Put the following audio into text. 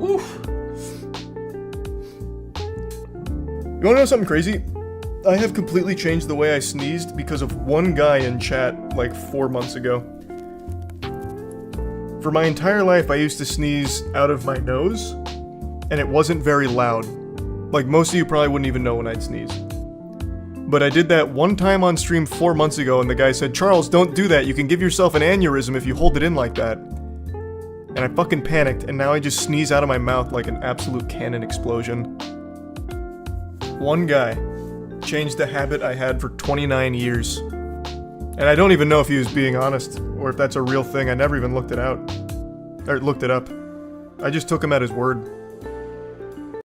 Oof. You wanna know something crazy? I have completely changed the way I sneezed because of one guy in chat like 4 months ago. For my entire life, I used to sneeze out of my nose, and it wasn't very loud. Like, most of you probably wouldn't even know when I'd sneeze. But I did that one time on stream 4 months ago, and the guy said, "Charles, don't do that. You can give yourself an aneurysm if you hold it in like that." And I fucking panicked, and now I just sneeze out of my mouth like an absolute cannon explosion. One guy changed a habit I had for 29 years. And I don't even know if he was being honest, or if that's a real thing. I never even looked it out. Or looked it up. I just took him at his word.